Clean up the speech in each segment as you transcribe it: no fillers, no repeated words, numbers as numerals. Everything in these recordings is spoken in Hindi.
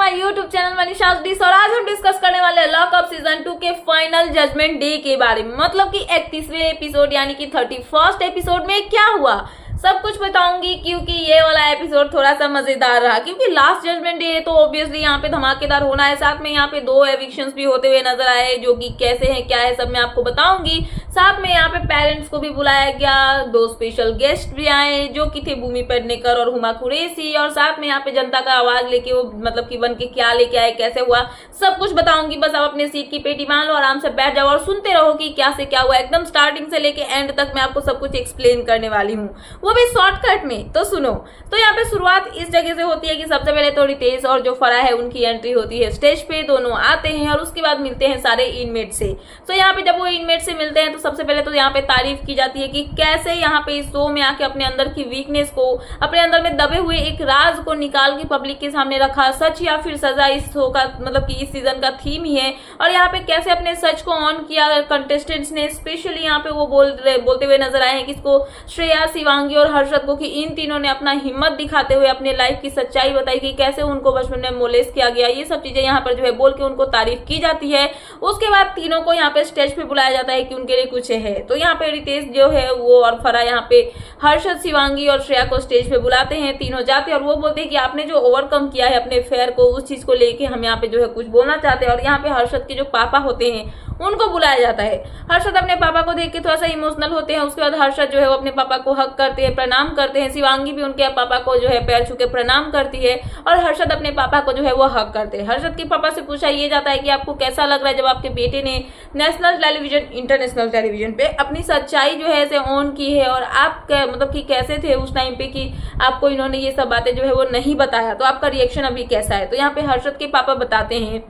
माय यूट्यूब चैनल मनीषा डिस और आज हम डिस्कस करने वाले हैं लॉक अप सीजन 2 के फाइनल जजमेंट डे के बारे में। मतलब कि 31वें एपिसोड यानी कि 31st एपिसोड में क्या हुआ सब कुछ बताऊंगी, क्योंकि ये वाला एपिसोड थोड़ा सा मजेदार रहा। क्योंकि लास्ट जजमेंट डे है तो ऑब्वियसली यहाँ पे धमाकेदार होना है। साथ में यहाँ पे 2 एविक्शंस भी होते हुए नजर आए, जो कि कैसे हैं क्या है सब मैं आपको बताऊंगी। साथ में यहाँ पे पेरेंट्स को भी बुलाया गया, 2 स्पेशल गेस्ट भी आए जो कि थे भूमि पेडनेकर और हुमा कुरैशी। और साथ में यहाँ पे जनता का आवाज लेके वो मतलब कि बन के क्या लेके आए, कैसे हुआ, सब कुछ बताऊंगी। बस आप अपने सीट की पेटी मान लो, आराम से बैठ जाओ और सुनते रहो कि क्या से क्या हुआ। एकदम स्टार्टिंग से लेके एंड तक मैं आपको सब कुछ एक्सप्लेन करने वाली हूँ, वो भी शॉर्टकट में। तो सुनो, तो यहाँ पे शुरुआत इस जगह से होती है कि सबसे पहले तो रितेश और जो फराह है उनकी एंट्री होती है स्टेज पे। दोनों आते हैं और उसके बाद मिलते हैं सारे इनमेट से। तो यहाँ पे जब वो इनमेट से मिलते हैं तो सबसे पहले तो यहाँ पे तारीफ की जाती है कि कैसे यहाँ पे इस शो में आके अपने अंदर की वीकनेस को, अपने अंदर में दबे हुए एक राज को निकाल के पब्लिक के सामने रखा। सच या फिर सजा इस शो का मतलब कि इस सीजन का थीम ही है। और यहाँ पे कैसे अपने सच को ऑन किया कंटेस्टेंट्स ने। स्पेशली यहाँ पे वो बोलते हुए नजर आए हैं किसको, श्रेया, शिवांगी और हर्षद को, कि इन तीनों ने अपना हिम्मत दिखाते हुए अपने लाइफ की सच्चाई बताई कि कैसे उनको बचपन में मोलेस्ट किया गया। ये सब चीजें यहाँ पर जो है बोल के उनको तारीफ की जाती है। उसके बाद तीनों को यहाँ पे स्टेज पे बुलाया जाता है कि उनके लिए कुछ है। तो यहाँ पे रितेश जो है वो और फराह यहाँ पे हर्षद, शिवांगी और श्रेया को स्टेज पे बुलाते हैं। तीनों जाते हैं और वो बोलते हैं कि आपने जो ओवरकम किया है अपने फेयर को, उस चीज को लेके हम यहाँ पे जो है कुछ बोलना चाहते हैं। और यहाँ पे हर्षद के जो पापा होते हैं उनको बुलाया जाता है। हर्षद अपने पापा को देख के थोड़ा सा इमोशनल होते हैं। उसके बाद हर्षद जो है वो अपने पापा को हक करते हैं, प्रणाम करते हैं। शिवांगी भी उनके पापा को जो है पैर छू के प्रणाम करती है और हर्षद अपने पापा को जो है वो हक करते हैं। हर्षद के पापा से पूछा ये जाता है कि आपको कैसा लग रहा है जब आपके बेटे ने नेशनल टेलीविजन, इंटरनेशनल टेलीविजन पे अपनी सच्चाई जो है ऐसे ऑन की है, और आप मतलब कि कैसे थे उस टाइम पे कि आपको इन्होंने ये सब बातें जो है वो नहीं बताया, तो आपका रिएक्शन अभी कैसा है। तो यहाँ पे हर्षद के पापा बताते हैं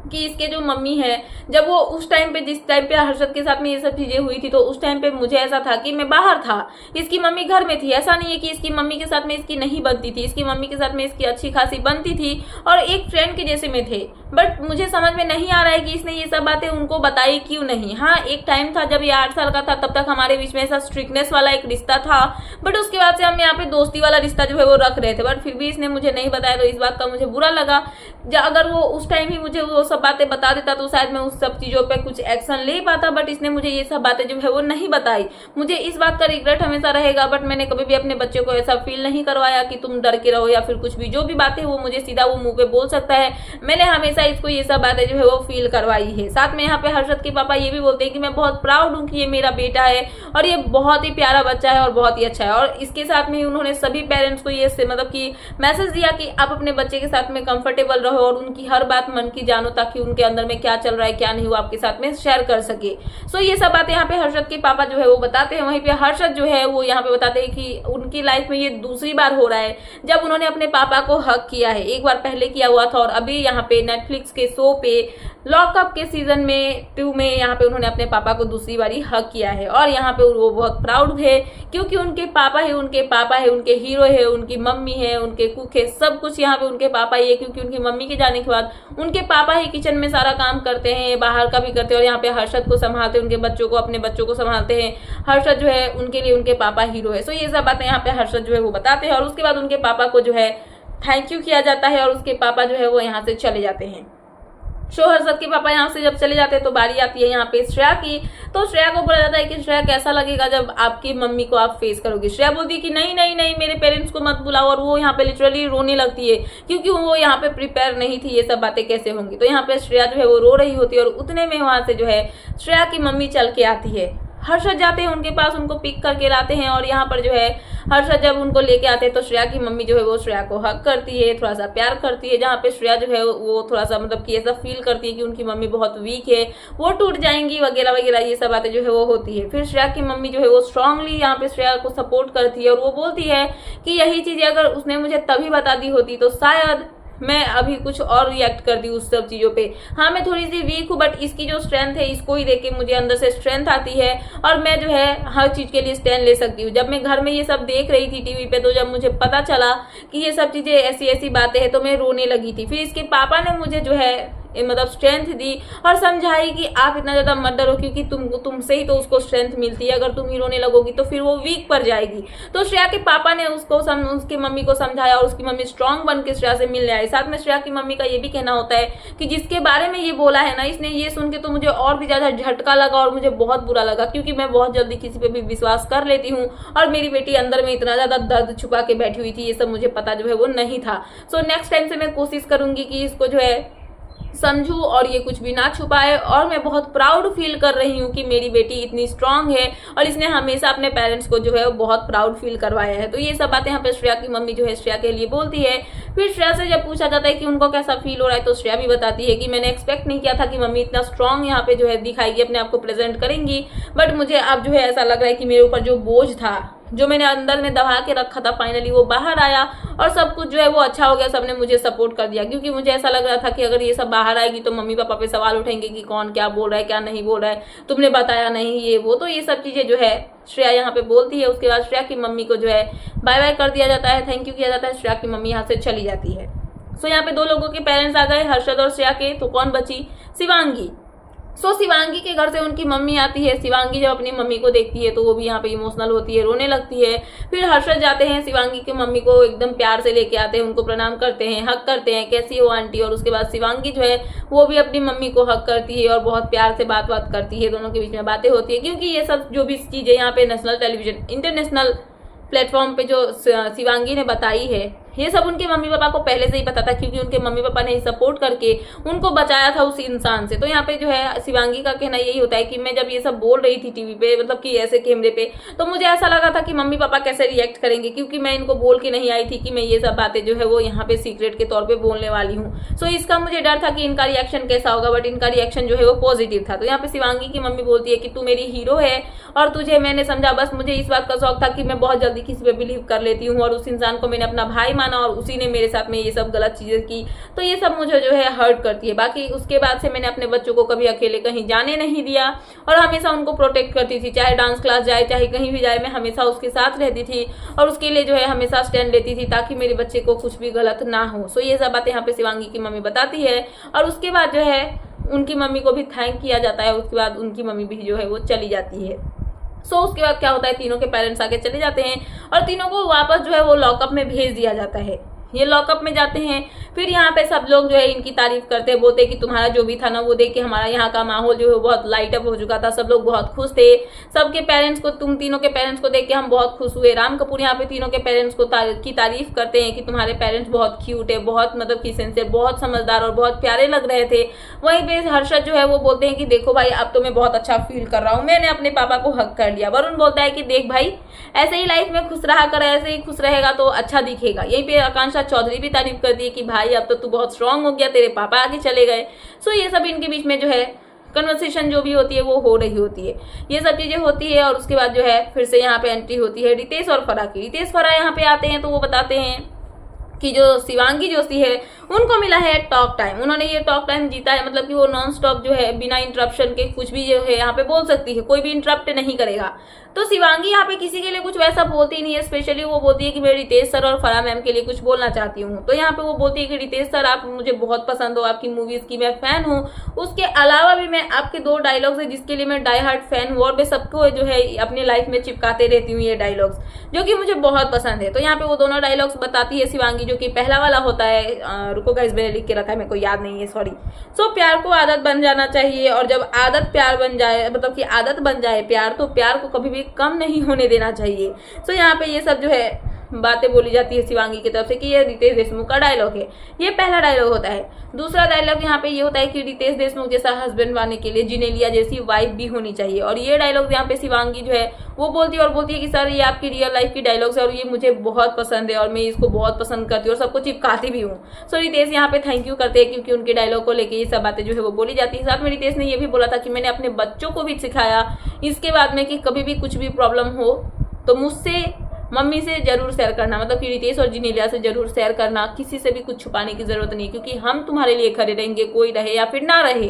कि इसके जो मम्मी है, जब वो उस टाइम पे जिस टाइम पे हर्षद के साथ में ये सब चीजें हुई थी तो उस टाइम पे मुझे ऐसा था कि मैं बाहर था, इसकी मम्मी घर में थी। ऐसा नहीं है कि इसकी मम्मी के साथ में इसकी नहीं बनती थी, इसकी मम्मी के साथ में इसकी अच्छी खासी बनती थी और एक फ्रेंड के जैसे में थे। बट मुझे समझ में नहीं आ रहा है कि इसने ये सब बातें उनको बताई क्यों नहीं। हाँ, एक टाइम था जब ये 8 साल का था, तब तक हमारे बीच में ऐसा स्ट्रिक्टनेस वाला एक रिश्ता था, बट उसके बाद से हम यहाँ पे दोस्ती वाला रिश्ता जो है वो रख रहे थे। बट फिर भी इसने मुझे नहीं बताया, तो इस बात का मुझे बुरा लगा। अगर वो उस टाइम ही मुझे वो सब बातें बता देता तो शायद मैं उस सब चीजों पे कुछ एक्शन ले पाता, बट इसने मुझे ये सब बातें जो है वो नहीं बताई। मुझे इस बात का रिग्रेट हमेशा रहेगा। बट मैंने कभी भी अपने बच्चे को ऐसा फील नहीं करवाया कि तुम डर के रहो या फिर कुछ भी। जो भी बातें वो मुझे सीधा वो मुंह पे बोल सकता है, मैंने हमेशा इसको ये सब बातें जो है वो फील करवाई है। साथ में यहाँ पे हर्षद के पापा ये भी बोलते हैं कि मैं बहुत प्राउड हूँ कि ये मेरा बेटा है और ये बहुत ही प्यारा बच्चा है और बहुत ही अच्छा है। और इसके साथ में उन्होंने सभी पेरेंट्स को ये मतलब कि मैसेज दिया कि आप अपने बच्चे के साथ में कंफर्टेबल रहो और उनकी हर बात मन की जानो, ताकि उनके अंदर में क्या चल रहा है क्या नहीं वो आपके साथ में शेयर कर सके। सो ये सब बातें यहाँ पे हर्षद के पापा जो है वो बताते हैं। वहीं पे हर्षद जो है वो यहाँ पे बताते हैं कि उनकी लाइफ में ये दूसरी बार हो रहा है जब उन्होंने अपने पापा को हक किया है। एक बार पहले किया हुआ था और अभी यहाँ पे नेटफ्लिक्स के शो पे लॉकअप के सीजन में 2 में यहाँ पे उन्होंने अपने पापा को दूसरी बारी हक किया है। और यहाँ पे वो बहुत प्राउड है क्योंकि उनके पापा है, उनके हीरो है, उनकी मम्मी है, उनके कुक है, सब कुछ यहाँ पे उनके पापा ही है। क्योंकि उनकी मम्मी के जाने के बाद उनके पापा ही किचन में सारा काम करते हैं, बाहर का भी करते हैं और यहाँ पे हर्षद को संभालते हैं, उनके बच्चों को, अपने बच्चों को संभालते हैं। हर्षद जो है उनके लिए उनके पापा हीरो है। सो ये सब बातें यहाँ पे हर्षद जो है वो बताते हैं। और उसके बाद उनके पापा को जो है थैंक यू किया जाता है और उसके पापा जो है वो यहाँ से चले जाते हैं। शो हर्षद के पापा यहाँ से जब चले जाते हैं तो बारी आती है यहाँ पे श्रेया की। तो श्रेया को बोला जाता है कि श्रेया कैसा लगेगा जब आपकी मम्मी को आप फेस करोगे। श्रेया बोलती है कि नहीं नहीं नहीं, मेरे पेरेंट्स को मत बुलाओ। और वो यहाँ पे लिटरली रोने लगती है क्योंकि वो यहाँ पे प्रिपेयर नहीं थी ये सब बातें कैसे होंगी। तो यहाँ पे श्रेया जो है वो रो रही होती है और उतने में वहां से जो है श्रेया की मम्मी चल के आती है। हर्षद जाते हैं उनके पास, उनको पिक करके लाते हैं और यहाँ पर जो है हर्षद जब उनको लेके आते हैं तो श्रेया की मम्मी जो है वो श्रेया को हक करती है, थोड़ा सा प्यार करती है। जहाँ पे श्रेया जो है वो थोड़ा सा मतलब कि ऐसा फील करती है कि उनकी मम्मी बहुत वीक है, वो टूट जाएंगी वगैरह वगैरह, ये सब बातें जो है वो होती है। फिर श्रेया की मम्मी जो है वो स्ट्रांगली यहाँ पे श्रेया को सपोर्ट करती है और वो बोलती है कि यही चीजें अगर उसने मुझे तभी बता दी होती तो शायद मैं अभी कुछ और रिएक्ट करती उस सब चीजों पे। हाँ, मैं थोड़ी सी वीक हूँ, बट इसकी जो स्ट्रेंथ है इसको ही देख के मुझे अंदर से स्ट्रेंथ आती है और मैं जो है हर चीज के लिए स्टैंड ले सकती हूँ। जब मैं घर में ये सब देख रही थी टीवी पे, तो जब मुझे पता चला कि ये सब चीजें ऐसी ऐसी बातें हैं तो मैं रोने लगी थी। फिर इसके पापा ने मुझे जो है मतलब स्ट्रेंथ दी और समझाई कि आप इतना ज़्यादा मत डरो, क्योंकि तुमसे ही तो उसको स्ट्रेंथ मिलती है। अगर तुम ही रोने लगोगी तो फिर वो वीक पड़ जाएगी। तो श्रेया के पापा ने उसकी मम्मी को समझाया और उसकी मम्मी स्ट्रांग बन के श्रेया से मिलने आई। साथ में श्रेया की मम्मी का ये भी कहना होता है कि जिसके बारे में ये बोला है ना, इसने ये सुन के तो मुझे और भी ज्यादा झटका लगा और मुझे बहुत बुरा लगा, क्योंकि मैं बहुत जल्दी किसी पे भी विश्वास कर लेती हूँ और मेरी बेटी अंदर में इतना ज्यादा दर्द छुपा के बैठी हुई थी, ये सब मुझे पता जो है वो नहीं था। सो नेक्स्ट टाइम से मैं कोशिश करूंगी कि इसको जो है समझू और ये कुछ भी ना छुपाए। और मैं बहुत प्राउड फील कर रही हूँ कि मेरी बेटी इतनी स्ट्रांग है और इसने हमेशा अपने पेरेंट्स को जो है बहुत प्राउड फील करवाया है। तो ये सब बातें यहाँ पे श्रेया की मम्मी जो है श्रेया के लिए बोलती है। फिर श्रेया से जब पूछा जाता है कि उनको कैसा फील हो रहा है, तो श्रेया भी बताती है कि मैंने एक्सपेक्ट नहीं किया था कि मम्मी इतना स्ट्रांग यहाँ पे जो है दिखाएगी, अपने आप को प्रेजेंट करेंगी, बट मुझे अब जो है ऐसा लग रहा है कि मेरे ऊपर जो बोझ था, जो मैंने अंदर में दबा के रखा था, फाइनली वो बाहर आया और सब कुछ जो है वो अच्छा हो गया। सबने मुझे सपोर्ट कर दिया, क्योंकि मुझे ऐसा लग रहा था कि अगर ये सब बाहर आएगी तो मम्मी पापा पे सवाल उठेंगे कि कौन क्या बोल रहा है, क्या नहीं बोल रहा है, तुमने बताया नहीं, ये वो। तो ये सब चीजें जो है श्रेया यहाँ पे बोलती है। उसके बाद श्रेया की मम्मी को जो है बाय बाय कर दिया जाता है, थैंक यू किया जाता है। श्रेया की मम्मी यहाँ से चली जाती है। सो यहाँ पे दो लोगों के पेरेंट्स आ गए, हर्षद और श्रेया के। तो कौन बची? शिवांगी। सो शिवांगी के घर से उनकी मम्मी आती है। शिवांगी जब अपनी मम्मी को देखती है तो वो भी यहाँ पे इमोशनल होती है, रोने लगती है। फिर हर्षद जाते हैं, शिवांगी की मम्मी को एकदम प्यार से लेके आते हैं, उनको प्रणाम करते हैं, हक करते हैं, कैसी हो आंटी। और उसके बाद शिवांगी जो है वो भी अपनी मम्मी को हक करती है और बहुत प्यार से बात करती है। दोनों के बीच में बातें होती है, क्योंकि ये सब जो भी चीजें यहाँ पे नेशनल टेलीविजन इंटरनेशनल प्लेटफॉर्म पे जो शिवांगी ने बताई है, ये सब उनके मम्मी पापा को पहले से ही पता था, क्योंकि उनके मम्मी पापा ने सपोर्ट करके उनको बचाया था उस इंसान से। तो यहाँ पे जो है शिवांगी का कहना यही होता है कि मैं जब ये सब बोल रही थी टीवी पे, मतलब कि ऐसे कैमरे पे, तो मुझे ऐसा लगा था कि मम्मी पापा कैसे रिएक्ट करेंगे, क्योंकि मैं इनको बोल के नहीं आई थी कि मैं ये सब बातें जो है वो यहाँ पे सीक्रेट के तौर पर बोलने वाली हूँ। सो इसका मुझे डर था कि इनका रिएक्शन कैसा होगा, बट इनका रिएक्शन जो है वो पॉजिटिव था। तो यहाँ पे शिवांगी की मम्मी बोलती है कि तू मेरी हीरो है और तुझे मैंने समझा, बस मुझे इस बात का शौक था कि मैं बहुत जल्दी किसी पे बिलीव कर लेती हूँ और उस इंसान को मैंने अपना भाई माना और उसी ने मेरे साथ में ये सब गलत चीजें की। तो ये सब मुझे जो है हर्ट करती है। बाकी उसके बाद से मैंने अपने बच्चों को कभी अकेले कहीं जाने नहीं दिया और हमेशा उनको प्रोटेक्ट करती थी, चाहे डांस क्लास जाए, चाहे कहीं भी जाए, मैं हमेशा उसके साथ रहती थी और उसके लिए जो है हमेशा स्टैंड लेती थी, ताकि मेरे बच्चे को कुछ भी गलत ना हो। सो ये सब बातें यहाँ पे शिवांगी की मम्मी बताती है और उसके बाद जो है उनकी मम्मी को भी थैंक किया जाता है। उसके बाद उनकी मम्मी भी जो है वो चली जाती है। सो उसके बाद क्या होता है, तीनों के पेरेंट्स आके चले जाते हैं और तीनों को वापस जो है वो लॉकअप में भेज दिया जाता है। ये लॉकअप में जाते हैं। फिर यहाँ पे सब लोग जो है इनकी तारीफ करते हैं, बोलते हैं कि तुम्हारा जो भी था ना वो देख के हमारा यहाँ का माहौल जो है बहुत लाइट अप हो चुका था, सब लोग बहुत खुश थे। सबके पेरेंट्स को, तुम तीनों के पेरेंट्स को देख के हम बहुत खुश हुए। राम कपूर यहाँ पे तीनों के पेरेंट्स को की तारीफ करते हैं कि तुम्हारे पेरेंट्स बहुत क्यूट है, बहुत मतलब कि सिंसियर, बहुत समझदार और बहुत प्यारे लग रहे थे। वहीं पे हर्षद जो है वो बोलते हैं कि देखो भाई अब तो मैं बहुत अच्छा फील कर रहा हूँ, मैंने अपने पापा को हक कर लिया। वरुण बोलता है कि देख भाई ऐसे ही लाइफ में खुश रहा कर, ऐसे ही खुश रहेगा तो अच्छा दिखेगा। यहीं पे आकांक्षा चौधरी भी तारीफ करती है कि भाई अब तो तू बहुत स्ट्रांग हो गया, तेरे पापा आगे चले गए। सो ये सब इनके बीच में जो है कन्वर्सेशन जो भी होती है वो हो रही होती है, ये सब चीजें होती है। और उसके बाद जो है फिर से यहाँ पे एंट्री होती है रितेश और फराह की। रितेश फराह यहाँ पे आते हैं तो वो बताते हैं कि जो शिवांगी जोशी है उनको मिला है टॉक टाइम। उन्होंने ये टॉक टाइम जीता है, मतलब कि वो नॉन स्टॉप जो है बिना इंटरप्शन के कुछ भी जो है यहाँ पे बोल सकती है, कोई भी इंटरप्ट नहीं करेगा। तो शिवांगी यहाँ पे किसी के लिए कुछ वैसा बोलती नहीं है। स्पेशली वो बोलती है कि मैं रितेश सर और फराह मैम के लिए कुछ बोलना चाहती हूँ। तो यहाँ पे वो बोलती है कि रितेश सर आप मुझे बहुत पसंद हो, आपकी मूवीज की मैं फैन हूँ। उसके अलावा भी मैं आपके 2 डायलॉग्स है जिसके लिए मैं डाई हार्ट फैन हूँ और मैं सबको जो है अपनी लाइफ में चिपकाते रहती हूँ ये डायलॉग्स, जो कि मुझे बहुत पसंद है। तो यहाँ पे वो दोनों डायलॉग्स बताती है शिवांगी, जो कि पहला वाला होता है, रुको गाइस मैंने लिख के रखा है, मेरे को याद नहीं है, सॉरी। सो प्यार को आदत बन जाना चाहिए और जब आदत प्यार बन जाए, मतलब कि आदत बन जाए प्यार, तो प्यार को कभी भी कम नहीं होने देना चाहिए। सो यहाँ पे ये सब जो है बातें बोली जाती है शिवांगी की तरफ से कि ये रितेश देशमुख का डायलॉग है। ये पहला डायलॉग होता है। दूसरा डायलॉग यहाँ पे ये होता है कि रितेश देशमुख जैसा हस्बैंड पाने के लिए जिनेलिया जैसी वाइफ भी होनी चाहिए। और ये डायलॉग यहाँ पे शिवांगी जो है वो बोलती है और बोलती है कि सर ये आपकी रियल लाइफ की डायलॉग्स है और ये मुझे बहुत पसंद है और मैं इसको बहुत पसंद करती हूँ और सबको चिपकाती भी हूँ। सो रितेश यहाँ पे थैंक यू करते हैं क्योंकि उनके डायलॉग को लेके ये सब बातें जो है वो बोली जाती है। साथ में रितेश ने ये भी बोला था कि मैंने अपने बच्चों को भी सिखाया इसके बाद में कि कभी भी कुछ भी प्रॉब्लम हो तो मुझसे मम्मी से जरूर शेयर करना, मतलब कि रितेश और जिनेलिया से जरूर शेयर करना, किसी से भी कुछ छुपाने की जरूरत नहीं, क्योंकि हम तुम्हारे लिए खड़े रहेंगे, कोई रहे या फिर ना रहे।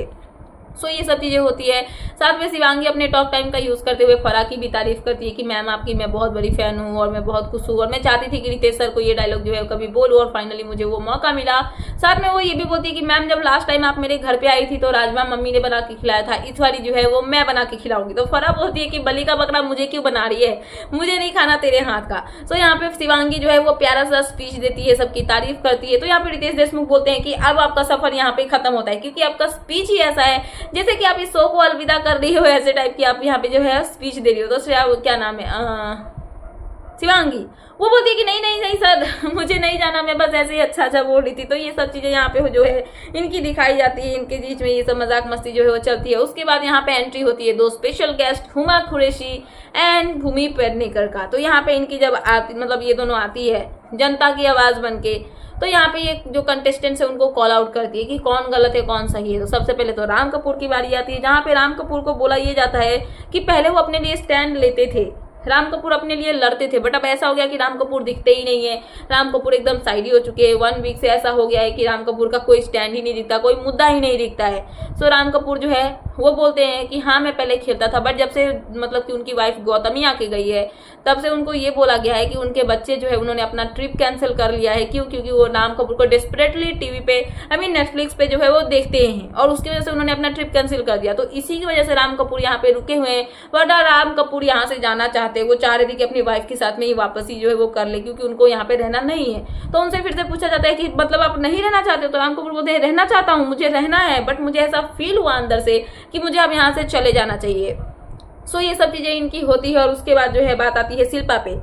सो ये सब चीजें होती है। साथ में शिवांगी अपने टॉक टाइम का यूज करते हुए फराह की भी तारीफ करती है कि मैम आपकी मैं बहुत बड़ी फैन हूँ और मैं बहुत खुश हूँ और मैं चाहती थी कि रितेश सर को ये डायलॉग जो है कभी बोलूँ और फाइनली मुझे वो मौका मिला। साथ में वो ये भी बोलती है कि मैम जब लास्ट टाइम आप मेरे घर पे आई थी तो राजमा मम्मी ने बना के खिलाया था, इस बारी जो है वो मैं बना के खिलाऊंगी। तो फराह बोलती है कि बलि का बकरा मुझे क्यों बना रही है, मुझे नहीं खाना तेरे हाथ का। सो यहाँ पे शिवांगी जो है वो प्यारा सा स्पीच देती है, सबकी तारीफ करती है। तो यहाँ पे रितेश देशमुख बोलते हैं कि अब आपका सफर यहाँ पे खत्म होता है क्योंकि आपका स्पीच ही ऐसा है जैसे कि आप इस शो को अलविदा कर रही हो, ऐसे टाइप की आप यहाँ पे जो है स्पीच दे रही हो। तो क्या नाम है शिवांगी, वो बोलती है कि नहीं नहीं नहीं सर मुझे नहीं जाना, मैं बस ऐसे ही अच्छा बोल रही थी। तो ये सब चीजें यहाँ पे जो है इनकी दिखाई जाती है, इनके बीच में ये सब मजाक मस्ती जो है वो चलती है। उसके बाद यहाँ पे एंट्री होती है दो special guest Huma Qureshi and Bhumi Pednekar का। तो यहाँ पे इनकी जब आती मतलब ये दोनों आती है जनता की आवाज बन के, तो यहाँ पे ये जो कंटेस्टेंट्स है उनको कॉल आउट करती है कि कौन गलत है कौन सही है। तो सबसे पहले तो राम कपूर की बारी आती है, जहाँ पे राम कपूर को बोला ये जाता है कि पहले वो अपने लिए स्टैंड लेते थे, राम कपूर अपने लिए लड़ते थे, बट अब ऐसा हो गया कि राम कपूर दिखते ही नहीं है, राम कपूर एकदम साइड हो चुके हैं। 1 वीक से ऐसा हो गया है कि राम कपूर का कोई स्टैंड ही नहीं दिखता, कोई मुद्दा ही नहीं दिखता है। सो राम कपूर जो है वो बोलते हैं कि हाँ मैं पहले खेलता था, बट जब से मतलब कि उनकी वाइफ गौतमी आके गई है तब से उनको ये बोला गया है कि उनके बच्चे जो है उन्होंने अपना ट्रिप कैंसिल कर लिया है। क्यों? क्योंकि वो राम कपूर को डेस्परेटली टीवी पे नेटफ्लिक्स पे जो है वो देखते हैं और उसकी वजह से उन्होंने अपना ट्रिप कैंसिल कर दिया। तो इसी की वजह से राम कपूर यहाँ पे रुके हुए हैं, बट राम कपूर यहाँ से जाना चाहते हैं, वो चाह रहे थे कि अपनी वाइफ के साथ में ही वापस ही जो है वो कर ले क्योंकि उनको यहाँ पे रहना नहीं है। तो उनसे फिर से पूछा जाता है कि मतलब आप नहीं रहना चाहते हो? तो राम कपूर बोलते हैं रहना चाहता हूँ, मुझे रहना है, बट मुझे ऐसा फील हुआ अंदर से कि मुझे अब यहाँ से चले जाना चाहिए। सो ये सब चीजें इनकी होती है। और उसके बाद जो है बात आती है शिल्पा पे।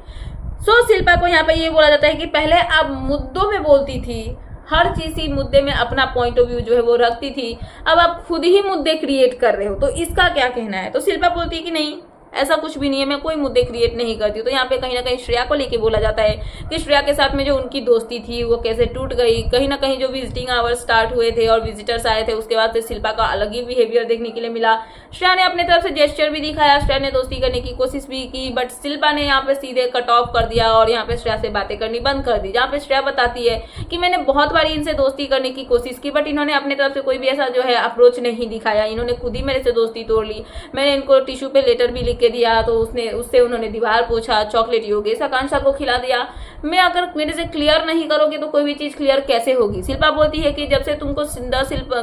सो शिल्पा को यहाँ पे ये बोला जाता है कि पहले आप मुद्दों में बोलती थी, हर चीज ही मुद्दे में अपना पॉइंट ऑफ व्यू जो है वो रखती थी, अब आप खुद ही मुद्दे क्रिएट कर रहे हो, तो इसका क्या कहना है? तो शिल्पा बोलती है कि नहीं ऐसा कुछ भी नहीं है, मैं कोई मुद्दे क्रिएट नहीं करती हूँ। तो यहाँ पे कहीं ना कहीं श्रेया को लेके बोला जाता है कि श्रेया के साथ में जो उनकी दोस्ती थी वो कैसे टूट गई। कहीं ना कहीं जो विजिटिंग आवर्स स्टार्ट हुए थे और विजिटर्स आए थे उसके बाद से शिल्पा का अलग ही बिहेवियर देखने के लिए मिला। श्रेया ने अपने तरफ से जेस्चर भी दिखाया, श्रेया ने दोस्ती करने की कोशिश भी की, बट शिल्पा ने यहाँ पे सीधे कट ऑफ कर दिया और यहाँ पे श्रेया से बातें करनी बंद कर दी। जहाँ पे श्रेया बताती है कि मैंने बहुत बार इनसे दोस्ती करने की कोशिश की, बट इन्होंने अपने तरफ से कोई भी ऐसा जो है अप्रोच नहीं दिखाया, इन्होंने खुद ही मेरे से दोस्ती तोड़ ली। मैंने इनको टिश्यू पे लेटर भी लिख के दिया तो उससे उन्होंने दीवार पूछा, चॉकलेट योगेश आकांक्षा को खिला दिया। मैं अगर मेरे से क्लियर नहीं करोगे तो कोई भी चीज क्लियर कैसे होगी? शिल्पा बोलती है कि जब से तुमको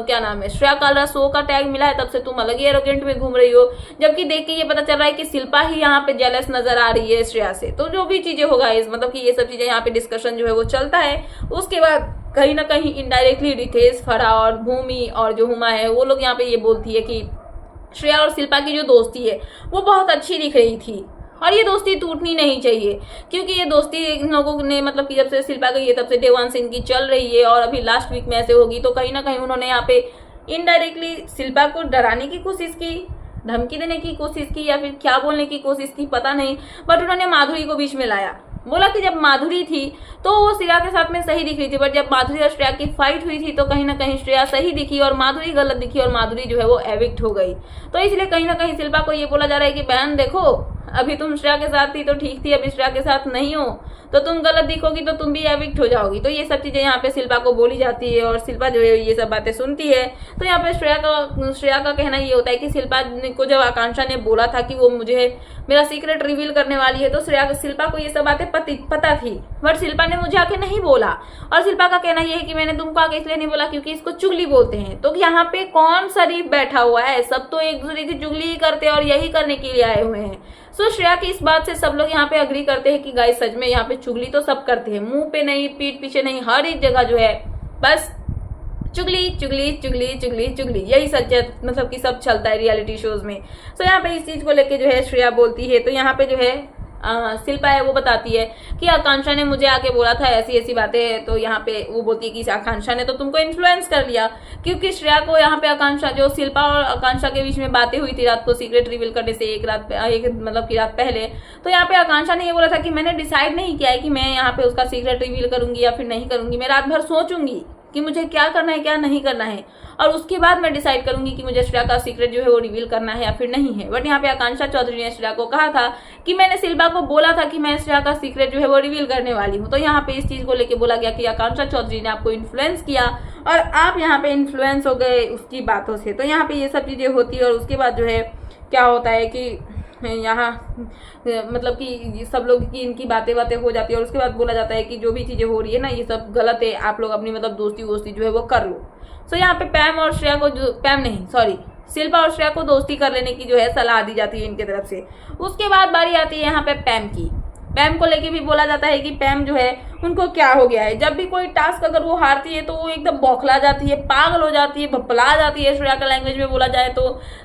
क्या नाम है श्रेया कालरा शो का टैग मिला है तब से तुम अलग ही एरोगेंट में घूम रही हो, जबकि देख के ये पता चल रहा है कि शिल्पा ही यहाँ पे जेलस नजर आ रही है श्रेया से। तो जो भी चीजें होगा इस मतलब कि ये सब चीजें यहाँ पे डिस्कशन जो है वो चलता है। उसके बाद कहीं ना कहीं इनडायरेक्टली रितेश, फराह और भूमि और जो हुमा है वो लोग यहाँ पे ये बोलती है कि श्रेया और शिल्पा की जो दोस्ती है वो बहुत अच्छी दिख रही थी और ये दोस्ती टूटनी नहीं चाहिए, क्योंकि ये दोस्ती इन लोगों ने मतलब कि जब से शिल्पा गई है तब से डे 1 से इनकी चल रही है और अभी लास्ट वीक में ऐसे होगी। तो कहीं ना कहीं उन्होंने यहाँ पे इनडायरेक्टली शिल्पा को डराने की कोशिश की, धमकी देने की कोशिश की या फिर क्या बोलने की कोशिश की पता नहीं, बट उन्होंने माधुरी को बीच में लाया। बोला कि जब माधुरी थी तो वो श्रेया के साथ में सही दिख रही थी, बट जब माधुरी और श्रेया की फाइट हुई थी तो कहीं ना कहीं श्रेया सही दिखी और माधुरी गलत दिखी और माधुरी जो है वो एविक्ट हो गई। तो इसलिए कहीं ना कहीं शिल्पा को ये बोला जा रहा है कि बहन देखो अभी तुम श्रेया के साथ थी तो ठीक थी, अभी श्रेया के साथ नहीं हो तो तुम गलत दिखोगी तो तुम भी एविक्ट हो जाओगी। तो ये सब चीजें यहाँ पे शिल्पा को बोली जाती है और शिल्पा जो है ये सब बातें सुनती है। तो यहाँ पे श्रेया का कहना ये होता है कि शिल्पा को जब आकांक्षा ने बोला था कि वो मुझे मेरा सीक्रेट रिवील करने वाली है तो शिल्पा को ये सब बातें पता थी, बट शिल्पा ने मुझे आके नहीं बोला। और शिल्पा का कहना यह है कि मैंने तुमको आके इसलिए नहीं बोला क्योंकि इसको चुगली बोलते हैं। तो यहाँ पे कौन शरीफ बैठा हुआ है? सब तो एक दूसरे की चुगली ही करते हैं और यही करने के लिए आए हुए हैं। सो श्रेया की इस बात से सब लोग यहाँ पे अग्री करते हैं कि गाइस सच में यहाँ पे चुगली तो सब करते हैं, मुंह पे नहीं, पीठ पीछे नहीं, हर एक जगह जो है बस चुगली चुगली चुगली चुगली चुगली, यही सच है, मतलब कि सब चलता है रियलिटी शोज में। सो यहाँ पे इस चीज को लेके जो है श्रेया बोलती है। तो यहाँ पे जो है शिल्पा है वो बताती है कि आकांक्षा ने मुझे आके बोला था ऐसी ऐसी बातें। तो यहाँ पे वो बोलती है कि आकांक्षा ने तो तुमको इन्फ्लुएंस कर लिया, क्योंकि श्रेया को यहाँ पे आकांक्षा जो शिल्पा और आकांक्षा के बीच में बातें हुई थी रात को सीक्रेट रिवील करने से एक मतलब की रात पहले। तो यहाँ पे आकांक्षा ने ये बोला था कि मैंने डिसाइड नहीं किया है कि मैं यहाँ पे उसका सीक्रेट रिवील करूंगी या फिर नहीं करूंगी, मैं रात भर सोचूंगी कि मुझे क्या करना है क्या नहीं करना है और उसके बाद मैं डिसाइड करूंगी कि मुझे श्रेया का सीक्रेट जो है वो रिवील करना है या फिर नहीं है। बट यहाँ पे आकांक्षा चौधरी ने श्रेया को कहा था कि मैंने शिल्पा को बोला था कि मैं श्रेया का सीक्रेट जो है वो रिवील करने वाली हूँ। तो यहाँ पे इस चीज को लेके बोला गया कि आकांक्षा चौधरी ने आपको इन्फ्लुएंस किया और आप यहाँ पे इन्फ्लुएंस हो गए उसकी बातों से। तो यहाँ पे ये सब चीज़ें होती है और उसके बाद जो है क्या होता है कि यहाँ मतलब कि सब लोग की इनकी बातें हो जाती है और उसके बाद बोला जाता है कि जो भी चीज़ें हो रही है ना ये सब गलत है, आप लोग अपनी मतलब दोस्ती वोस्ती जो है वो कर लो। सो यहाँ पे पैम और श्रेया को शिल्पा और श्रेया को दोस्ती कर लेने की जो है सलाह दी जाती है इनके तरफ से। उसके बाद बारी आती है यहाँ पे पैम की। पैम को लेके भी बोला जाता है कि पैम जो है उनको क्या हो गया है, जब भी कोई टास्क अगर वो हारती है तो वो एकदम बौखला जाती है, पागल हो जाती है, भपला जाती है, श्रेया का लैंग्वेज में बोला जाए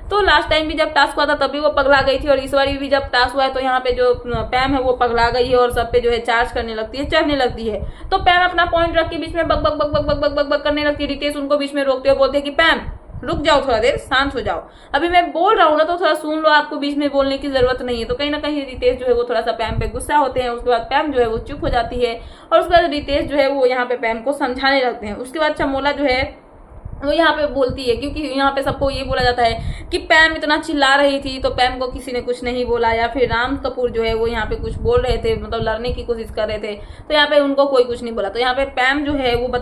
तो लास्ट टाइम भी जब टास्क हुआ था तब भी वो पगला गई थी और इस बार भी जब टास्क हुआ है तो यहाँ पे जो पैम है वो पगला गई है और सब पे जो है चार्ज करने लगती है, चढ़ने लगती है। तो पैम अपना पॉइंट रख के बीच में बक बक बक बक बक बक बक बक करने लगती है। रितेश उनको बीच में रोकते हुए बोलते हैं कि पैम रुक जाओ, थोड़ा देर शांत हो जाओ, अभी मैं बोल रहा हूँ ना तो थोड़ा सुन लो, आपको बीच में बोलने की जरूरत नहीं है। तो कहीं ना कहीं रितेश जो है वो थोड़ा सा पैम पे गुस्सा होते हैं। उसके बाद पैम जो है वो चुप हो जाती है और उसके बाद रितेश जो है वो यहाँ पे पैम को समझाने लगते हैं। उसके बाद चमोला जो है वो यहाँ पे बोलती है, क्योंकि यहाँ पे सबको ये बोला जाता है कि पैम इतना चिल्ला रही थी तो पैम को किसी ने कुछ नहीं बोला, या फिर राम कपूर जो है वो यहाँ पे कुछ बोल रहे थे, मतलब लड़ने की कोशिश कर रहे थे तो यहाँ पे उनको कोई कुछ नहीं बोला। तो यहाँ पे पैम जो है वो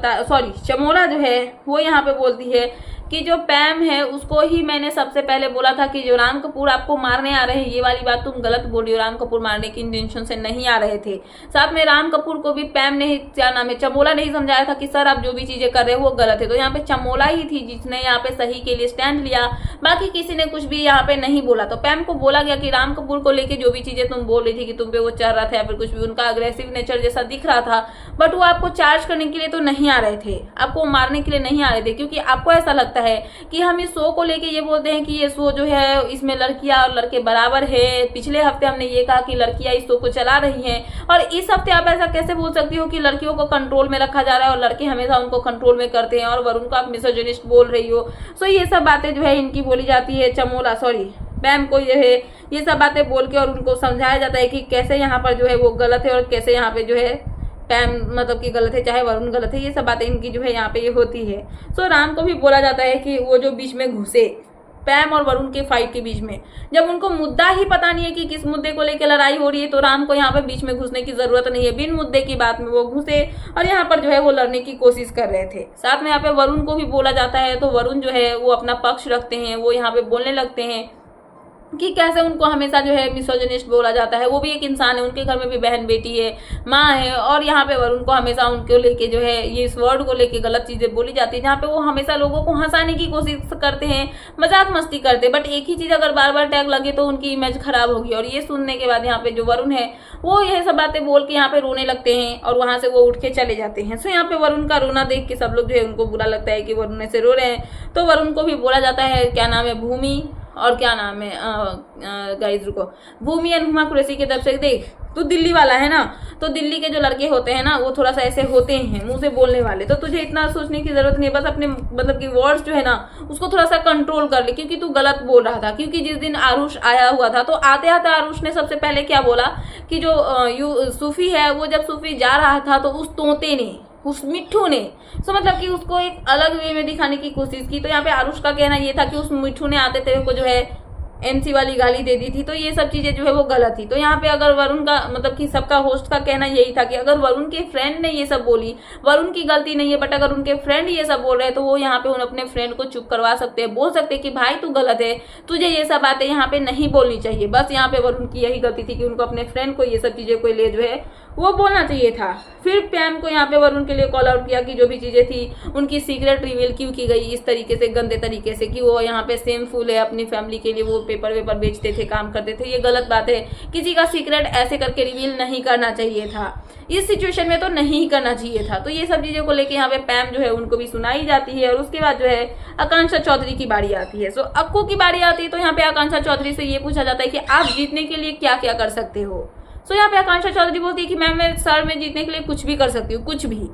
चमोला जो है वो यहाँ पे बोलती है कि जो पैम है उसको ही मैंने सबसे पहले बोला था कि जो राम कपूर आपको मारने आ रहे हैं ये वाली बात तुम गलत बोल रही हो, राम कपूर मारने की इंटेंशन से नहीं आ रहे थे। साथ में राम कपूर को भी पैम ने चमोला ने ही समझाया था कि सर आप जो भी चीजें कर रहे हो वो गलत है। तो यहाँ पे चमोला ही थी जिसने यहाँ पे सही के लिए स्टैंड लिया, बाकी किसी ने कुछ भी यहाँ पे नहीं बोला। तो पैम को बोला गया कि राम कपूर को लेके जो भी चीजें तुम बोल रही थी कि तुम पे वो चढ़ रहा था या फिर कुछ भी उनका अग्रेसिव नेचर जैसा दिख रहा था, बट वो आपको चार्ज करने के लिए तो नहीं आ रहे थे, आपको मारने के लिए नहीं आ रहे थे, क्योंकि आपको ऐसा लगता है कि हम इस शो को लेके ये बोलते हैं कि ये शो जो है इसमें लड़कियां और लड़के बराबर है। पिछले हफ्ते हमने ये कहा कि लड़कियां इस शो को चला रही हैं और इस हफ्ते आप ऐसा कैसे बोल सकती हो कि लड़कियों को कंट्रोल में रखा जा रहा है और लड़के हमेशा उनको कंट्रोल में करते हैं और वरुण को आप मिसोजिनिस्ट बोल रही हो। सो ये सब बातें जो है इनकी बोली जाती है पैम को जो है ये सब बातें बोल के और उनको समझाया जाता है कि कैसे यहाँ पर जो है वो गलत है और कैसे यहाँ पे जो है पैम मतलब कि गलत है, चाहे वरुण गलत है। ये सब बातें इनकी जो है यहाँ पे ये होती है। सो राम को भी बोला जाता है कि वो जो बीच में घुसे पैम और वरुण के फाइट के बीच में, जब उनको मुद्दा ही पता नहीं है कि किस मुद्दे को लेकर लड़ाई हो रही है तो राम को यहाँ पे बीच में घुसने की जरूरत नहीं है। बिन मुद्दे की बात में वो घुसे और यहाँ पर जो है वो लड़ने की कोशिश कर रहे थे। साथ में यहाँ पे वरुण को भी बोला जाता है तो वरुण जो है वो अपना पक्ष रखते हैं, वो यहाँ पे बोलने लगते हैं कि कैसे उनको हमेशा जो है मिसोजिनिस्ट बोला जाता है। वो भी एक इंसान है, उनके घर में भी बहन बेटी है, माँ है, और यहाँ पे वरुण को हमेशा उनको लेके जो है ये इस वर्ड को लेके गलत चीजें बोली जाती है, जहाँ पे वो हमेशा लोगों को हंसाने की कोशिश करते हैं, मजाक मस्ती करते हैं, बट एक ही चीज अगर बार बार टैग लगे तो उनकी इमेज खराब होगी। और ये सुनने के बाद यहाँ पे जो वरुण है वो यह सब बातें बोल के यहाँ पे रोने लगते हैं और वहां से वो उठ के चले जाते हैं। सो यहाँ पे वरुण का रोना देख के सब लोग जो है उनको बुरा लगता है कि वरुण ऐसे रो रहे हैं। तो वरुण को भी बोला जाता है, क्या नाम है, भूमि और क्या नाम है गाइस रुको, भूमि एंड हुमा कुरैशी की तरफ से, देख तू दिल्ली वाला है ना, तो दिल्ली के जो लड़के होते हैं ना वो थोड़ा सा ऐसे होते हैं मुंह से बोलने वाले, तो तुझे इतना सोचने की जरूरत नहीं है, बस अपने मतलब कि वर्ड्स जो है ना उसको थोड़ा सा कंट्रोल कर ले, क्योंकि तू गलत बोल रहा था। क्योंकि जिस दिन आरुष आया हुआ था तो आते आते आरुष ने सबसे पहले क्या बोला कि जो सूफी है वो जब सूफी जा रहा था तो उस तोते ने, उस मिट्ठू ने मतलब कि उसको एक अलग वे में दिखाने की कोशिश की। तो यहाँ पे आरुष का कहना ये था कि उस मिट्ठू ने आते थे को जो है एमसी वाली गाली दे दी थी, तो ये सब चीजें जो है वो गलत थी। तो यहाँ पे अगर वरुण का मतलब कि सबका होस्ट का कहना यही था कि अगर वरुण के फ्रेंड ने ये सब बोली, वरुण की गलती नहीं है, बट अगर उनके फ्रेंड ये सब बोल रहे हैं तो वो यहाँ पे उन अपने फ्रेंड को चुप करवा सकते हैं, बोल सकते हैं कि भाई तू गलत है, तुझे ये सब बातें यहाँ पे नहीं बोलनी चाहिए। बस यहाँ पे वरुण की यही गलती थी कि उनको अपने फ्रेंड को ये सब चीजें को ले जो है वो बोलना चाहिए था। फिर पैम को यहाँ पे वरुण के लिए कॉल आउट किया कि जो भी चीजें थी उनकी सीक्रेट रिवील क्यों की गई इस तरीके से, गंदे तरीके से, कि वो यहाँ पे सेम फुल है, अपनी फैमिली के लिए वो पेपर वेपर बेचते थे, काम करते थे, ये गलत बात है, किसी का सीक्रेट ऐसे करके रिवील नहीं करना चाहिए था, इस सिचुएशन में तो नहीं करना चाहिए था। तो ये सब चीजों को लेके यहाँ पे पैम जो है उनको भी सुनाई जाती है। और उसके बाद जो है आकांक्षा चौधरी की बारी आती है। सो अक्कू की बारी आती है तो यहाँ पे आकांक्षा चौधरी से ये पूछा जाता है कि आप जीतने के लिए क्या क्या कर सकते हो। सो यहाँ पे आकांक्षा चौधरी बोलती है कि मैम मैं सर में जीतने के लिए कुछ भी कर सकती हूँ, कुछ भी।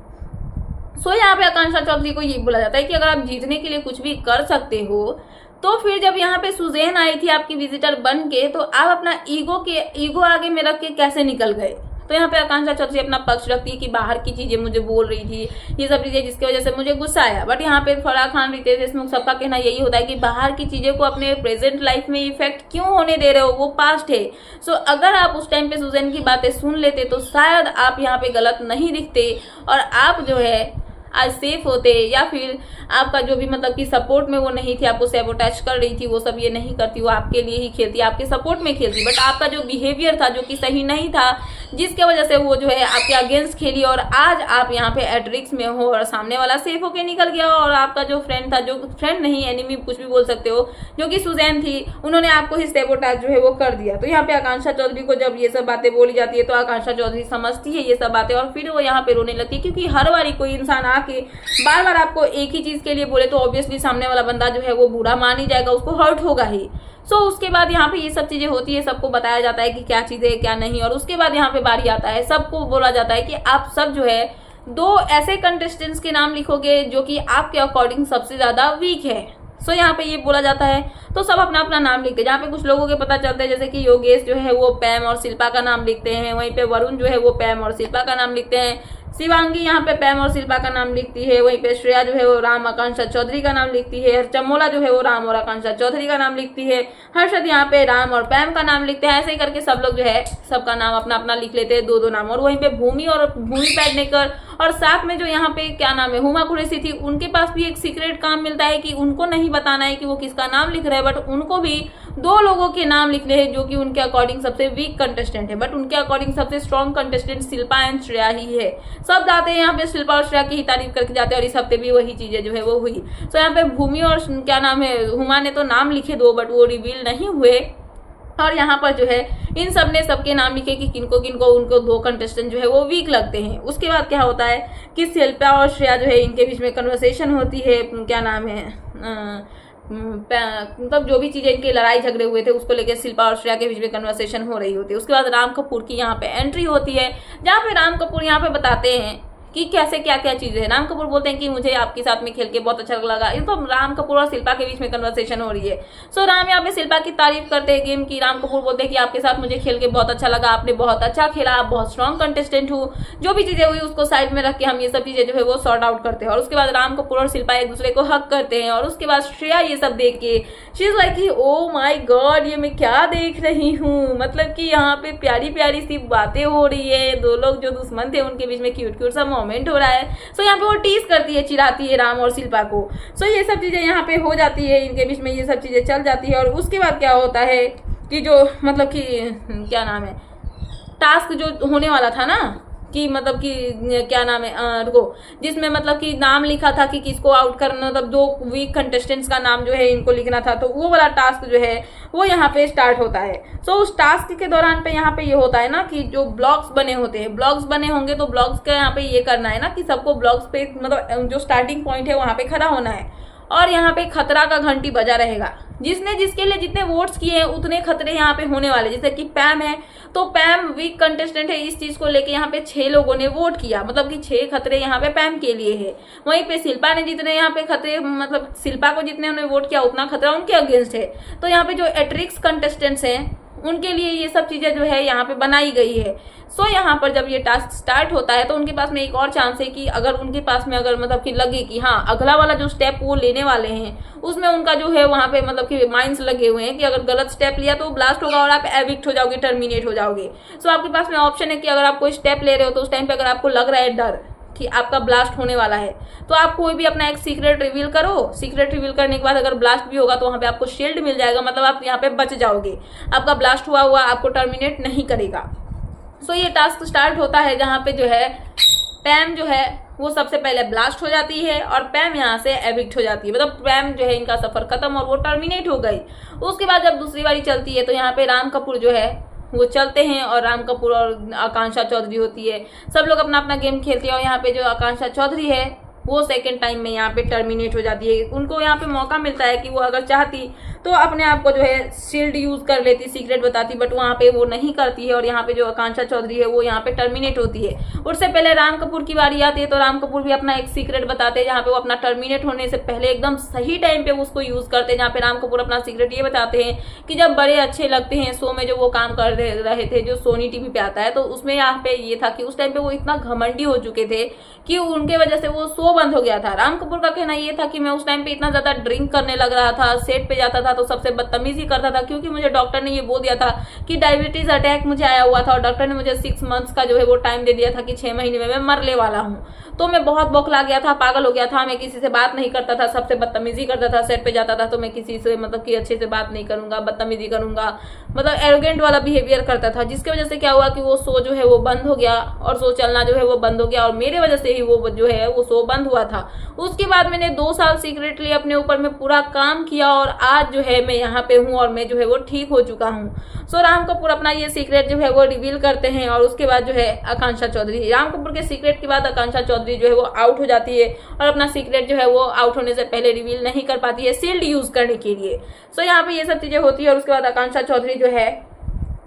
सो यहाँ पे आकांक्षा चौधरी को ये बोला जाता है कि अगर आप जीतने के लिए कुछ भी कर सकते हो तो फिर जब यहाँ पे सुजैन आई थी आपकी विजिटर बन के तो आप अपना ईगो आगे में रख के कैसे निकल गए। तो यहाँ पे आकांक्षा चौधरी अपना पक्ष रखती है कि बाहर की चीजें मुझे बोल रही थी, ये सब चीजें जिसकी वजह से मुझे गुस्सा आया। बट यहाँ पे फराह खान, रितेश देशमुख सबका कहना यही होता है कि बाहर की चीजें को अपने प्रेजेंट लाइफ में इफेक्ट क्यों होने दे रहे हो, वो पास्ट है। सो अगर आप उस टाइम पे सुजैन की बातें सुन लेते तो शायद आप यहाँ पे गलत नहीं दिखते और आप जो है आज सेफ होते, या फिर आपका जो भी मतलब कि सपोर्ट में वो नहीं थी, आपको सैबोटेज कर रही थी, वो सब ये नहीं करती, वो आपके लिए ही खेलती, आपके सपोर्ट में खेलती, बट आपका जो बिहेवियर था जो कि सही नहीं था, जिसके वजह से वो जो है आपके अगेंस्ट खेली और आज आप यहाँ पे एट रिस्क में हो और सामने वाला सेफ होके निकल गया। और आपका जो फ्रेंड था, जो फ्रेंड नहीं एनिमी कुछ भी बोल सकते हो, जो कि सुजैन थी, उन्होंने आपको ही सैबोटेज जो है वो कर दिया। तो यहाँ पे आकांक्षा चौधरी को जब ये सब बातें बोली जाती है तो आकांक्षा चौधरी समझती है ये सब बातें और फिर वो यहाँ पे रोने लगती है, क्योंकि हर बारी कोई इंसान आके बार बार आपको एक ही चीज के लिए बोले तो ऑब्वियसली सामने वाला बंदा जो है वो बुरा मान ही जाएगा, उसको हर्ट होगा ही। उसके बाद यहाँ पे ये सब चीजें होती है, सबको बताया जाता है कि क्या चीजें क्या नहीं, और उसके बाद यहाँ पे बारी आता है, सबको बोला जाता है कि आप सब जो है 2 ऐसे कंटेस्टेंट्स के नाम लिखोगे जो कि आपके अकॉर्डिंग सबसे ज्यादा वीक है। यहाँ पे ये बोला जाता है, तो सब अपना अपना नाम लिखते हैं। जहाँ पे कुछ लोगों के पता चलता है, जैसे कि योगेश जो है वो पैम और शिल्पा का नाम लिखते हैं, वहीं पे वरुण जो है वो पैम और शिल्पा का नाम लिखते हैं, शिवांगी यहाँ पे पैम और शिल्पा का नाम लिखती है, वहीं पे श्रेया जो है वो राम आकांक्षा चौधरी का नाम लिखती है, चमोला जो है वो राम और आकांक्षा चौधरी का नाम लिखती है, हर्षद यहाँ पे राम और पैम का नाम लिखते हैं। ऐसे ही करके सब लोग जो है सबका नाम अपना अपना लिख लेते हैं, 2-2 नाम। और वहीं पे भूमि पेडनेकर और साथ में जो यहाँ पे क्या नाम है हुमा कुरैशी थी, उनके पास भी एक सीक्रेट काम मिलता है कि उनको नहीं बताना है कि वो किसका नाम लिख रहे हैं, बट उनको भी 2 लोगों के नाम लिखने हैं जो कि उनके अकॉर्डिंग सबसे वीक कंटेस्टेंट है, बट उनके अकॉर्डिंग सबसे strong contestant Shilpa and Shreya ही है। सब जाते हैं यहाँ पे शिल्पा और श्रेया की ही तारीफ करके जाते हैं, और इस हफ्ते भी वही चीजें जो है वो हुई। यहाँ पे भूमि और क्या नाम है हुमा ने तो नाम लिखे 2, बट वो रिवील नहीं हुए, और यहाँ पर जो है इन सब ने सबके नाम लिखे कि किनको किनको उनको 2 कंटेस्टेंट जो है वो वीक लगते हैं। उसके बाद क्या होता है कि शिल्पा और श्रेया जो है इनके बीच में कन्वर्सेशन होती है, क्या नाम है मतलब जो भी चीजें इनके लड़ाई झगड़े हुए थे उसको लेकर शिल्पा और श्रेया के बीच में कन्वर्सेशन हो रही होती है। उसके बाद राम कपूर की यहाँ पे एंट्री होती है, जहाँ पे राम कपूर यहाँ पे बताते हैं कि कैसे क्या क्या चीजें हैं। राम कपूर बोलते हैं कि मुझे आपके साथ में खेल के बहुत अच्छा लगा। ये तो राम कपूर और शिल्पा के बीच में कन्वर्सेशन हो रही है। राम यहाँ पे शिल्पा की तारीफ करते हैं गेम की। राम कपूर बोलते हैं कि आपके साथ मुझे खेल के बहुत अच्छा लगा, आपने बहुत अच्छा खेला, आप बहुत स्ट्रॉन्ग कंटेस्टेंट हो। जो भी चीजें हुई उसको साइड में रख के हम ये सब चीजें जो है वो सॉर्ट आउट करते हैं। और उसके बाद राम कपूर और शिल्पा एक दूसरे को हक करते हैं। और उसके बाद श्रेया ये सब देख के she is like oh my God, ये मैं क्या देख रही हूँ। मतलब कि यहाँ पे प्यारी प्यारी सी बातें हो रही है, 2 लोग जो दुश्मन थे उनके बीच में क्यूट क्यूट सा मोमेंट हो रहा है। यहाँ पे वो टीज करती है, चिढ़ाती है राम और शिल्पा को। ये सब चीजें यहाँ पे हो जाती है, इनके बीच में ये सब चीजें चल जाती है। और उसके बाद क्या होता है कि जो मतलब कि क्या नाम है टास्क जो होने वाला था ना कि मतलब कि क्या नाम है रुको, जिसमें मतलब कि नाम लिखा था कि किसको आउट करना, मतलब 2 वीक कंटेस्टेंट्स का नाम जो है इनको लिखना था, तो वो वाला टास्क जो है वो यहाँ पे स्टार्ट होता है। उस टास्क के दौरान पे यहाँ पे ये होता है ना कि जो ब्लॉग्स बने होते हैं, ब्लॉग्स बने होंगे तो ब्लॉग्स का यहाँ पे ये करना है ना कि सबको ब्लॉग्स पे मतलब जो स्टार्टिंग पॉइंट है वहां पे खड़ा होना है। और यहाँ पे खतरा का घंटी बजा रहेगा, जिसने जिसके लिए जितने वोट्स किए हैं उतने खतरे यहाँ पे होने वाले। जैसे कि पैम है तो पैम वीक कंटेस्टेंट है, इस चीज को लेके यहाँ पे 6 लोगों ने वोट किया, मतलब कि 6 खतरे यहाँ पे पैम के लिए है। वहीं पे शिल्पा ने जितने यहाँ पे खतरे, मतलब शिल्पा को जितने उन्होंने वोट किया उतना खतरा उनके अगेंस्ट है। तो यहाँ पे जो एट्रिक्स कंटेस्टेंट्स हैं उनके लिए ये सब चीजें जो है यहाँ पे बनाई गई है। यहाँ पर जब ये टास्क स्टार्ट होता है तो उनके पास में एक और चांस है कि अगर उनके पास में अगर मतलब कि लगे कि हाँ अगला वाला जो स्टेप वो लेने वाले हैं उसमें उनका जो है वहां पे मतलब कि माइंड्स लगे हुए हैं कि अगर गलत स्टेप लिया तो ब्लास्ट होगा और आप एविक्ट हो जाओगे, टर्मिनेट हो जाओगे। आपके पास में ऑप्शन है कि अगर आप कोई स्टेप ले रहे हो तो उस टाइम पे अगर आपको लग रहा है डर कि आपका ब्लास्ट होने वाला है तो आप कोई भी अपना एक सीक्रेट रिवील करो। सीक्रेट रिवील करने के बाद अगर ब्लास्ट भी होगा तो वहां पे आपको शील्ड मिल जाएगा, मतलब आप यहाँ पे बच जाओगे, आपका ब्लास्ट हुआ आपको टर्मिनेट नहीं करेगा। ये टास्क स्टार्ट होता है जहाँ पे जो है पैम जो है वो सबसे पहले ब्लास्ट हो जाती है और पैम यहाँ से एविक्ट हो जाती है, मतलब पैम जो है इनका सफर खत्म और वो टर्मिनेट हो गई। उसके बाद जब दूसरी बारी चलती है तो यहाँ पे राम कपूर जो है वो चलते हैं और राम कपूर और आकांक्षा चौधरी होती है। सब लोग अपना अपना गेम खेलते हैं और यहाँ पे जो आकांक्षा चौधरी है वो सेकंड टाइम में यहाँ पे टर्मिनेट हो जाती है। उनको यहाँ पे मौका मिलता है कि वो अगर चाहती तो अपने आप को जो है शील्ड यूज कर लेती, सीक्रेट बताती, बट वहाँ पे वो नहीं करती है और यहाँ पे जो आकांक्षा चौधरी है वो यहाँ पे टर्मिनेट होती है। उससे पहले राम कपूर की बारी आती है तो राम कपूर भी अपना एक सीक्रेट बताते हैं जहाँ पे वो अपना टर्मिनेट होने से पहले एकदम सही टाइम पे उसको यूज करते हैं। जहाँ पे राम कपूर अपना सीक्रेट ये बताते हैं कि जब बड़े अच्छे लगते हैं शो में जो वो काम कर रहे थे जो सोनी टीवी पे आता है, तो उसमें यहाँ पे ये था कि उस टाइम पे वो इतना घमंडी हो चुके थे कि उनके वजह से वो शो बंद हो गया था। राम कपूर का कहना ये था कि मैं उस टाइम पे इतना ज्यादा ड्रिंक करने लग रहा था, सेट पे जाता था तो सबसे बदतमीजी करता था, क्योंकि मुझे डॉक्टर ने ये बोल दिया था कि डायबिटीज अटैक मुझे आया हुआ था और डॉक्टर ने मुझे 6 मंथ्स का जो है वो टाइम दे दिया था कि 6 महीने में मैं मरने वाला हूँ। तो मैं बहुत बौखला गया था, पागल हो गया था, मैं किसी से बात नहीं करता था, सबसे बदतमीजी करता था। सेट पे जाता था तो मैं किसी से मतलब कि अच्छे से बात नहीं करूंगा, बदतमीजी करूंगा, मतलब एरोगेंट वाला बिहेवियर करता था, जिसकी वजह से क्या हुआ कि वो शो जो है वो बंद हो गया और शो चलना जो है वो बंद हो गया और मेरे वजह से ही वो जो है वो शो बंद हुआ था। उसके बाद मैंने 2 साल सीक्रेटली अपने ऊपर में पूरा काम किया और आज जो है मैं यहाँ पे हूँ और मैं जो है वो ठीक हो चुका हूँ। सो राम कपूर अपना ये सीक्रेट जो है वो रिवील करते हैं और उसके बाद जो है आकांक्षा चौधरी, राम कपूर के सीक्रेट के बाद आकांक्षा चौधरी जो है वो आउट हो जाती है और अपना सीक्रेट जो है वो आउट होने से पहले रिवील नहीं कर पाती है शील्ड यूज करने के लिए। सो यहाँ पे ये सब चीजें होती है और उसके बाद आकांक्षा चौधरी जो है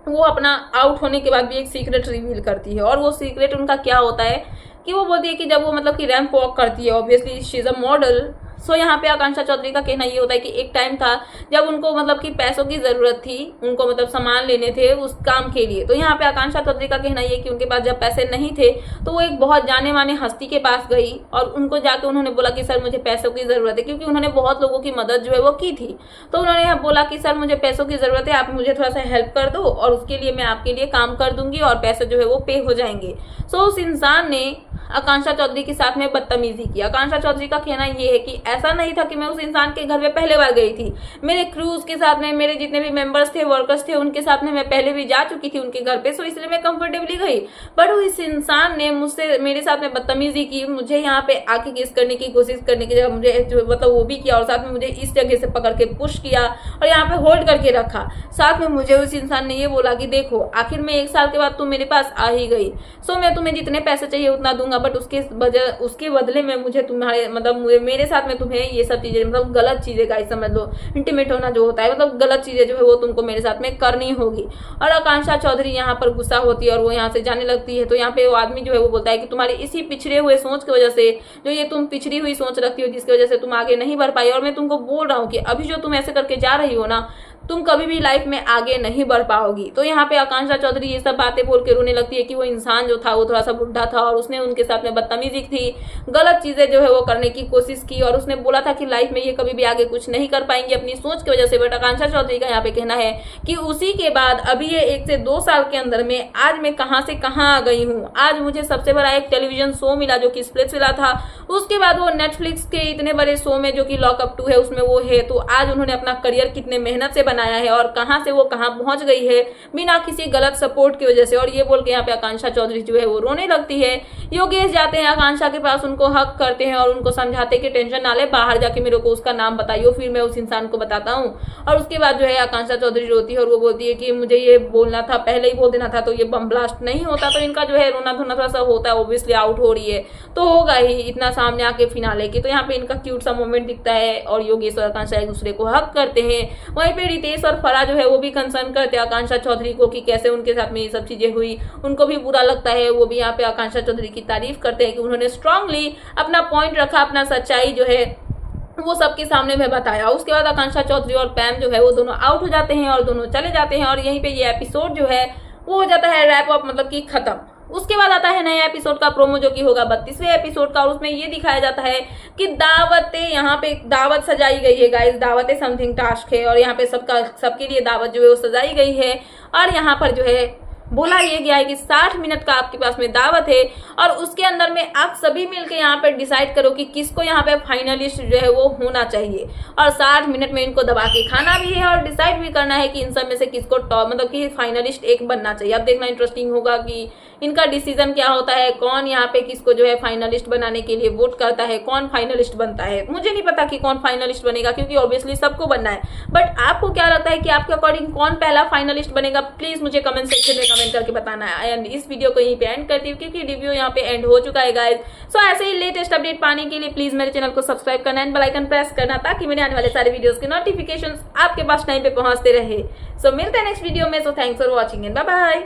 वो अपना आउट होने के बाद भी एक सीक्रेट रिवील करती है और वो सीक्रेट उनका क्या होता है कि वो बोलती है कि जब वो मतलब कि रैंप वॉक करती है, obviously she is a model. So यहाँ पे आकांक्षा चौधरी का कहना ये होता है कि एक टाइम था जब उनको मतलब कि पैसों की जरूरत थी, उनको मतलब सामान लेने थे उस काम के लिए। तो यहाँ पे आकांक्षा चौधरी का कहना ये कि उनके पास जब पैसे नहीं थे तो वो एक बहुत जाने माने हस्ती के पास गई और उनको जाके उन्होंने बोला कि सर मुझे पैसों की जरूरत है, क्योंकि उन्होंने बहुत लोगों की मदद जो है वो की थी। तो उन्होंने बोला कि सर मुझे पैसों की जरूरत है, आप मुझे थोड़ा सा हेल्प कर दो और उसके लिए मैं आपके लिए काम कर दूंगी और पैसे जो है वो पे हो जाएंगे। सो उस इंसान ने आकांक्षा चौधरी के साथ में बदतमीजी की। आकांक्षा चौधरी का कहना ये है कि ऐसा नहीं था कि मैं उस इंसान के घर में पहले बार गई थी, मेरे क्रूज के साथ में मेरे जितने भी मेंबर्स थे, वर्कर्स थे, उनके साथ में मैं पहले भी जा चुकी थी उनके घर पे, सो इसलिए मैं कंफर्टेबली गई। बट इस इंसान ने मुझसे मेरे साथ में बदतमीजी की, मुझे यहाँ पे आके किस करने की कोशिश करने की जगह मुझे मतलब वो भी किया और साथ में मुझे इस जगह से पकड़ के पुश किया और यहाँ पे होल्ड करके रखा। साथ में मुझे उस इंसान ने ये बोला कि देखो आखिर में 1 साल के बाद तुम मेरे पास आ ही गई, सो मैं तुम्हें जितने पैसे चाहिए उतना दूंगा, बट उसके बदले में मुझे तुम्हारे मतलब मेरे साथ में तुम्हें ये सब चीजें मतलब गलत चीजें गाइस समझ लो, इंटीमेट होना जो होता है मतलब गलत चीजें जो है वो तुमको मेरे साथ में करनी होगी। और आकांक्षा चौधरी यहाँ पर गुस्सा होती है और वो यहाँ से जाने लगती है। तो यहाँ पे वो आदमी जो है वो बोलता है कि तुम्हारी इसी पिछड़े हुए सोच की वजह से, जो ये तुम पिछड़ी हुई सोच रखती हो जिसकी वजह से तुम आगे नहीं बढ़ पाई, और मैं तुमको बोल रहा हूँ कि अभी जो तुम ऐसे करके जा रही हो ना, तुम कभी भी लाइफ में आगे नहीं बढ़ पाओगी। तो यहाँ पे आकांक्षा चौधरी ये सब बातें बोल के रोने लगती है कि वो इंसान जो था वो थोड़ा सा बुढ़ा था और उसने उनके साथ में बदतमीजी थी, गलत चीजें जो है वो करने की कोशिश की और उसने बोला था कि लाइफ में ये कभी भी आगे कुछ नहीं कर पाएंगे अपनी सोच की वजह से। बट आकांक्षा चौधरी का यहाँ पे कहना है कि उसी के बाद अभी ये 1 से 2 साल के अंदर में आज मैं कहाँ से कहाँ आ गई हूँ। आज मुझे सबसे बड़ा एक टेलीविजन शो मिला जो कि स्प्लिट्सविला था, उसके बाद वो नेटफ्लिक्स के इतने बड़े शो में जो कि लॉकअप 2 है उसमें वो है। तो आज उन्होंने अपना करियर कितने मेहनत से बनाया है और कहां से वो कहां पहुंच गई है बिना किसी गलत सपोर्ट की वजह से। और ये बोल के यहाँ पे आकांक्षा चौधरी जो है वो रोने लगती है। योगेश जाते हैं आकांक्षा के पास, उनको हक करते हैं और उनको समझाते कि टेंशन ना ले, बाहर जाके मेरे को उसका नाम बताइयो, फिर मैं उस इंसान को बताता हूँ। और उसके बाद जो है आकांक्षा चौधरी रोती है और वो बोलती है कि मुझे ये बोलना था, पहले ही बोल देना था तो ये बम ब्लास्ट नहीं होता। तो इनका जो है रोना धोना थोड़ा सा होता है, ऑब्वियसली आउट हो रही है तो होगा ही इतना सामने आके फिनाले की। तो यहाँ पे इनका क्यूट सा मोमेंट दिखता है और योगेश और आकांक्षा एक दूसरे को हक करते हैं। वहीं पे रितेश और फरा जो है वो भी कंसर्न करते हैं आकांक्षा चौधरी को कि कैसे उनके साथ में ये सब चीजें हुई, उनको भी बुरा लगता है। वो भी यहाँ पे आकांक्षा चौधरी की तारीफ करते हैं कि उन्होंने स्ट्रांगली अपना पॉइंट रखा, अपना सच्चाई जो है वो सबके सामने में बताया। उसके बाद आकांक्षा चौधरी और पैम जो है वो दोनों आउट हो जाते हैं और दोनों चले जाते हैं और यहीं पे ये एपिसोड जो है वो हो जाता है रैप अप, मतलब कि खत्म। उसके बाद आता है नया एपिसोड का प्रोमो जो कि होगा 32वें एपिसोड का और उसमें ये दिखाया जाता है कि दावतें, यहाँ पे दावत सजाई गई है गाइस, दावतें समथिंग टास्क है और यहाँ पे सबके लिए दावत जो है वो सजाई गई है। और यहाँ पर जो है बोला ये गया है कि 60 मिनट का आपके पास में दावत है और उसके अंदर में आप सभी मिलकर यहाँ पे डिसाइड करो कि किसको यहाँ पे फाइनलिस्ट जो है वो होना चाहिए। और 60 मिनट में इनको दबा के खाना भी है और डिसाइड भी करना है कि इन सब में से किसको टॉप मतलब कि फाइनलिस्ट एक बनना चाहिए। अब देखना इंटरेस्टिंग होगा कि इनका डिसीजन क्या होता है, कौन यहाँ पे किसको जो है फाइनलिस्ट बनाने के लिए वोट करता है, कौन फाइनलिस्ट बनता है। मुझे नहीं पता कि कौन फाइनलिस्ट बनेगा क्योंकि ऑब्वियसली सबको बनना है, बट आपको क्या लगता है कि आपके अकॉर्डिंग कौन पहला फाइनलिस्ट बनेगा, प्लीज मुझे कमेंट सेक्शन में कमेंट करके बताना है। एंड इस वीडियो को यहीं पे एंड करती हूँ क्योंकि रिव्यू यहाँ पे एंड हो चुका है गाइस। सो ऐसे ही लेटेस्ट अपडेट पाने के लिए प्लीज मेरे चैनल को सब्सक्राइब करना एंड बेल आइकन प्रेस करना ताकि मेरे आने वाले सारे वीडियोस के नोटिफिकेशंस आपके पास टाइम पे पहुंचते रहे। सो मिलते हैं नेक्स्ट वीडियो में। So thanks for watching and bye bye.